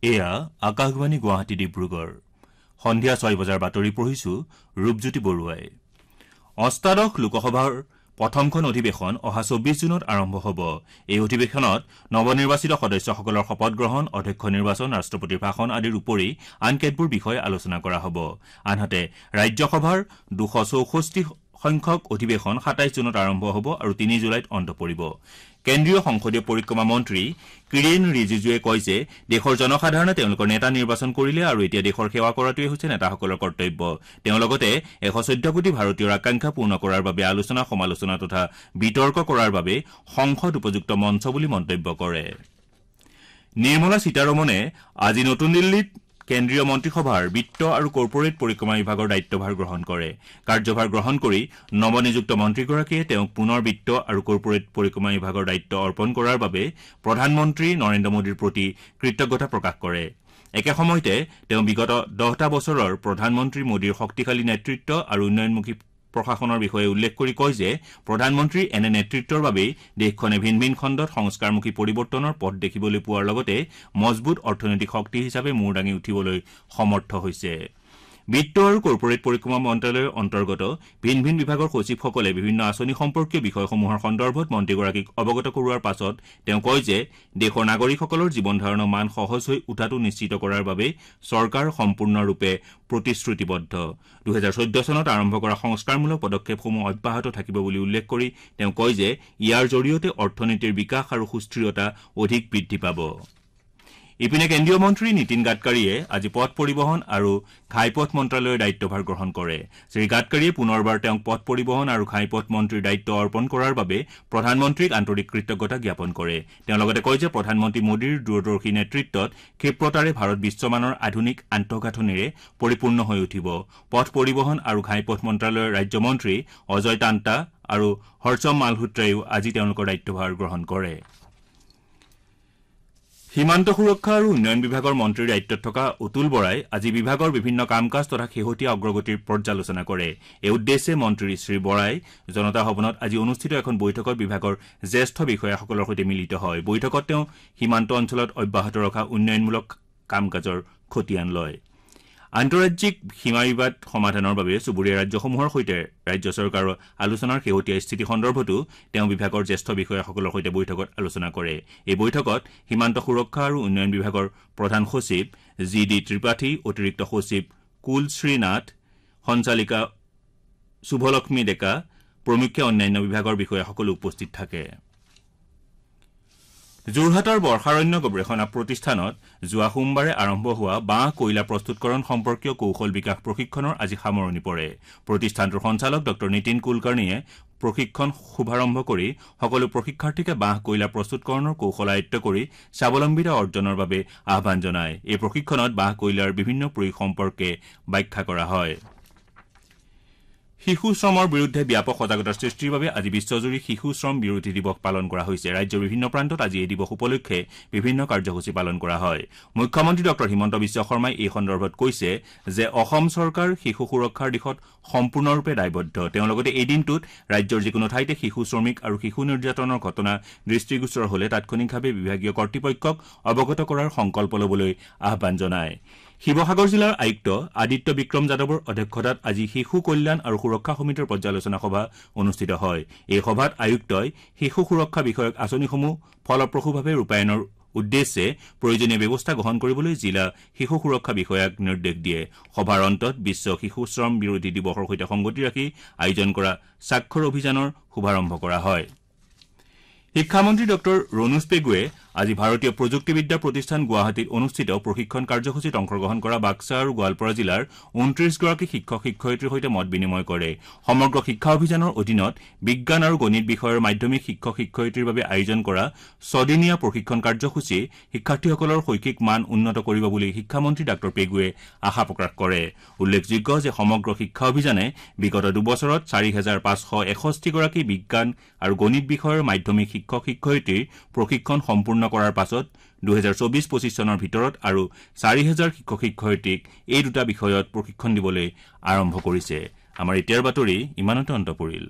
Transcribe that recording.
এয়া আকাশবাণী গুৱাহাটী ডিব্ৰুগড় সন্ধিয়া 6 বজাৰ বাতৰি পঢ়িছো ৰূপজ্যোতি বৰুৱাই অষ্টাদশ লোকসভাৰ প্ৰথমখন অধিৱেশন অহা 24 জুনত আৰম্ভ হ'ব এই অধিৱেশনত নৱনিৰ্বাচিত সদস্যসকলৰ শপত গ্ৰহণ অধ্যক্ষ নিৰ্বাচন ৰাষ্ট্ৰপতিৰ ভাষণ আদিৰ উপৰি আন কেতবোৰ বিষয় আলোচনা কৰা হ'ব আনহাতে ৰাজ্যসভাৰ 264 সংখ্যক অধিৱেশন 27 জুনত আৰম্ভ হ'ব আৰু 3 জুলাইত অন্ত পৰিব কেন্দ্ৰীয় সংসদীয় পৰিক্ৰমা মন্ত্ৰী কিৰেণ ৰিজিজুৱে কয় যে দেশৰ জনসাধাৰণে তেওঁলোকৰ নেতা নিৰ্বাচন কৰিলে আৰু এতিয়া দেশৰ সেৱা কৰাটোৱে হৈছে নেতাসকলৰ কৰ্তব্য তেওঁ লগতে 114 কোটি ভাৰতীয়ৰ আকাংক্ষা পূৰ্ণ কৰাৰ বাবে আলোচনা সমালোচনা তথা বিতৰ্ক কৰাৰ বাবে সংসদ উপযুক্ত মঞ্চ বুলি মন্তব্য কৰে নিৰ্মলা সীতাৰমণে আজি নতুন দিল্লীত কেন্দ্ৰীয় মন্ত্ৰীসভাৰ বিত্ত আৰু কৰ্পোৰেট পৰিক্ৰমা বিভাগৰ দায়িত্বভাৰ গ্ৰহণ কৰে কাৰ্যভাৰ গ্ৰহণ কৰি নৱনিযুক্ত মন্ত্ৰীগৰাকীয়ে তেওঁক পুনৰ বিত্ত আৰু কৰ্পোৰেট পৰিক্ৰমা বিভাগৰ দায়িত্ব অৰ্পণ কৰাৰ বাবে প্ৰধানমন্ত্ৰী নৰেন্দ্ৰ মোদীৰ প্ৰতি কৃতজ্ঞতা প্ৰকাশ কৰে একে সময়তে তেওঁ বিগত 10টা বছৰৰ প্ৰধানমন্ত্ৰী মোদীৰ শক্তিশালী নেতৃত্ব আৰু উন্নয়নমুখী প্ৰশাসনৰ বিষয়ে উল্লেখ কৰি কয় যে প্ৰধানমন্ত্ৰীৰ এনে নেতৃত্বৰ বাবে দেশখনে ভিন ভিন খণ্ডত সংস্কাৰমুখী পৰিৱৰ্তনৰ পথ দেখিবলৈ পোৱাৰ লগতে মজবুত অৰ্থনৈতিক শক্তি হিচাপে মূৰ দাঙি উঠিবলৈ সমৰ্থ হৈছে বিত্ত আৰু কৰ্পোৰেট পৰিক্ৰমা মন্ত্ৰালয়ৰ অন্তৰ্গত ভিন ভিন বিভাগৰ সচিবসকলে বিভিন্ন আঁচনি সম্পৰ্কীয় বিষয়সমূহৰ সন্দৰ্ভত মন্ত্ৰীগৰাকীক অৱগত কৰোৱাৰ পাছত তেওঁ কয় যে দেশৰ নাগৰিকসকলৰ জীৱন ধাৰণৰ মান সহজ হৈ উঠাটো নিশ্চিত কৰাৰ বাবে চৰকাৰ সম্পূৰ্ণৰূপে প্ৰতিশ্ৰুতিবদ্ধ 2014 চনত আৰম্ভ কৰা সংস্কাৰমূলক পদক্ষেপসমূহ অব্যাহত থাকিব বুলি উল্লেখ কৰি তেওঁ কয় যে ইয়াৰ জৰিয়তে অৰ্থনীতিৰ বিকাশ আৰু সুস্থিৰতা অধিক বৃদ্ধি পাব ইপিনে কেন্দ্ৰীয় মন্ত্ৰী নীতিন গাডকাৰীয়ে আজি পথ পৰিবহণ আৰু ঘাইপথ মন্ত্ৰালয়ৰ দায়িত্বভাৰ গ্ৰহণ কৰে শ্ৰী গাডকাৰীয়ে পুনৰবাৰ তেওঁক পথ পৰিবহণ আৰু ঘাইপথ মন্ত্ৰীৰ দায়িত্ব অৰ্পণ কৰাৰ বাবে প্ৰধানমন্ত্ৰীক আন্তৰিক কৃতজ্ঞতা জ্ঞাপন কৰে তেওঁ লগতে কয় যে প্ৰধানমন্ত্ৰী মোদীৰ দূৰদৰ্শী নেতৃত্বত ক্ষিপ্ৰতাৰে ভাৰত বিশ্বমানৰ আধুনিক আন্তঃগাঁথনিৰে পৰিপূৰ্ণ হৈ উঠিব পথ পৰিবহণ আৰু ঘাইপথ মন্ত্ৰালয়ৰ ৰাজ্যমন্ত্ৰী অজয় টান্টা আৰু হৰ্ষম মালহোত্ৰায়ো আজি তেওঁলোকৰ দায়িত্বভাৰ গ্ৰহণ কৰে সীমান্ত সুৰক্ষা আৰু উন্নয়ন বিভাগৰ মন্ত্ৰীৰ দায়িত্বত থকা অতুল বৰাই আজি বিভাগৰ বিভিন্ন কাম-কাজ তথা শেহতীয়া অগ্ৰগতিৰ পৰ্যালোচনা কৰে এই উদ্দেশ্যে মন্ত্ৰী শ্ৰী বৰাই জনতা ভৱনত আজি অনুষ্ঠিত এখন বৈঠকত বিভাগৰ জ্যেষ্ঠ বিষয়াসকলৰ সৈতে মিলিত হয় বৈঠকত তেওঁ সীমান্ত অঞ্চলত অব্যাহত ৰখা উন্নয়নমূলক কাম-কাজৰ খতিয়ান লয় আন্তঃৰাজ্যিক সীমা বিবাদ সমাধানৰ বাবে চুবুৰীয়া ৰাজ্যসমূহৰ সৈতে ৰাজ্য চৰকাৰৰ আলোচনাৰ শেহতীয়া স্থিতি সন্দৰ্ভতো তেওঁ বিভাগৰ জ্যেষ্ঠ বিষয়াসকলৰ সৈতে বৈঠকত আলোচনা কৰে এই বৈঠকত সীমান্ত সুৰক্ষা আৰু উন্নয়ন বিভাগৰ প্ৰধান সচিব জি.ডি. ত্ৰিপাঠী অতিৰিক্ত সচিব কুল শ্ৰীনাথ সঞ্চালিকা শুভলক্ষ্মী ডেকা প্ৰমুখ্য অন্যান্য বিভাগৰ বিষয়াসকল উপস্থিত থাকে যোৰহাটৰ বৰ্ষাৰণ্য গৱেষণা প্ৰতিষ্ঠানত যোৱা সোমবাৰে আৰম্ভ হোৱা বাঁহ কয়লা প্ৰস্তুতকৰণ সম্পৰ্কীয় কৌশল বিকাশ প্ৰশিক্ষণৰ আজি সামৰণি পৰে প্ৰতিষ্ঠানটোৰ সঞ্চালক ডক্টৰ নীতিন কুলকাৰ্ণীয়ে প্ৰশিক্ষণ শুভাৰম্ভ কৰি সকলো প্ৰশিক্ষাৰ্থীকে বাঁহ কয়লা প্ৰস্তুতকৰণৰ কৌশল আয়ত্ত কৰি স্বাৱলম্বিতা অৰ্জনৰ বাবে আহ্বান জনায় এই প্ৰশিক্ষণত বাঁহ কয়লাৰ বিভিন্ন প্ৰয়োগ সম্পৰ্কে ব্যাখ্যা কৰা হয় শিশু শ্ৰমৰ বিৰুদ্ধে ব্যাপক সজাগতা সৃষ্টিৰ বাবে আজি বিশ্বজুৰি শিশু শ্ৰম বিৰোধী দিৱস পালন কৰা হৈছে ৰাজ্যৰ বিভিন্ন প্ৰান্তত আজি এই দিৱস উপলক্ষে বিভিন্ন কাৰ্যসূচী পালন কৰা হয় মুখ্যমন্ত্ৰী ডক্টৰ হিমন্ত বিশ্ব শৰ্মাই এই সন্দৰ্ভত কৈছে যে অসম চৰকাৰ শিশু সুৰক্ষাৰ দিশত সম্পূৰ্ণৰূপে দায়বদ্ধ তেওঁ লগতে এই দিনটোত ৰাজ্যৰ যিকোনো ঠাইতে শিশু শ্ৰমিক আৰু শিশু নিৰ্যাতনৰ ঘটনা দৃষ্টিগোচৰ হলে তাৎক্ষণিকভাৱে বিভাগীয় কৰ্তৃপক্ষক অৱগত কৰাৰ সংকল্প লবলৈ আহ্বান জনায় শিৱসাগৰ জিলাৰ আয়ুক্ত আদিত্য বিক্ৰম যাদৱৰ অধ্যক্ষতাত আজি শিশু কল্যাণ আৰু সুৰক্ষা সমিতিৰ পৰ্যালোচনা সভা অনুষ্ঠিত হয় এই সভাত আয়ুক্তই শিশু সুৰক্ষা বিষয়ক আঁচনিসমূহ ফলপ্ৰসূভাৱে ৰূপায়ণৰ উদ্দেশ্যে প্ৰয়োজনীয় ব্যৱস্থা গ্ৰহণ কৰিবলৈ জিলা শিশু সুৰক্ষা বিষয়াক নিৰ্দেশ দিয়ে সভাৰ অন্তত বিশ্ব শিশু শ্ৰম বিৰোধী দিৱসৰ সৈতে সংগতি ৰাখি আয়োজন কৰা স্বাক্ষৰ অভিযানৰ শুভাৰম্ভ কৰা হয় শিক্ষামন্ত্ৰী ডক্টৰ ৰণোজ পেগুৱে আজি ভাৰতীয় প্ৰযুক্তিবিদ্যা প্ৰতিষ্ঠান গুৱাহাটীত অনুষ্ঠিত প্ৰশিক্ষণ কাৰ্যসূচীত অংশগ্ৰহণ কৰা বাক্সা আৰু গোৱালপাৰা জিলাৰ 29 গৰাকী শিক্ষক শিক্ষয়িত্ৰীৰ সৈতে মত বিনিময় কৰে সমগ্ৰ শিক্ষা অভিযানৰ অধীনত বিজ্ঞান আৰু গণিত বিষয়ৰ মাধ্যমিক শিক্ষক শিক্ষয়িত্ৰীৰ বাবে আয়োজন কৰা 6 দিনীয়া প্ৰশিক্ষণ কাৰ্যসূচী শিক্ষাৰ্থীসকলৰ শৈক্ষিক মান উন্নত কৰিব বুলি শিক্ষামন্ত্ৰী ডক্টৰ পেগুৱে আশা প্ৰকাশ কৰে উল্লেখযোগ্য যে সমগ্ৰ শিক্ষা অভিযানে বিগত 2 বছৰত 4561 গৰাকী বিজ্ঞান আৰু গণিত বিষয়ৰ মাধ্যমিক শিক্ষক শিক্ষয়িত্ৰীৰ প্ৰশিক্ষণ সম্পূৰ্ণ কৰাৰ পাছত 2024-25 চনৰ ভিতৰত আৰু 4000 শিক্ষক শিক্ষয়িত্ৰীক এই দুটা বিষয়ত প্ৰশিক্ষণ দিবলৈ আৰম্ভ কৰিছে আমাৰ এতিয়াৰ বাতৰি ইমানতে অন্ত পৰিল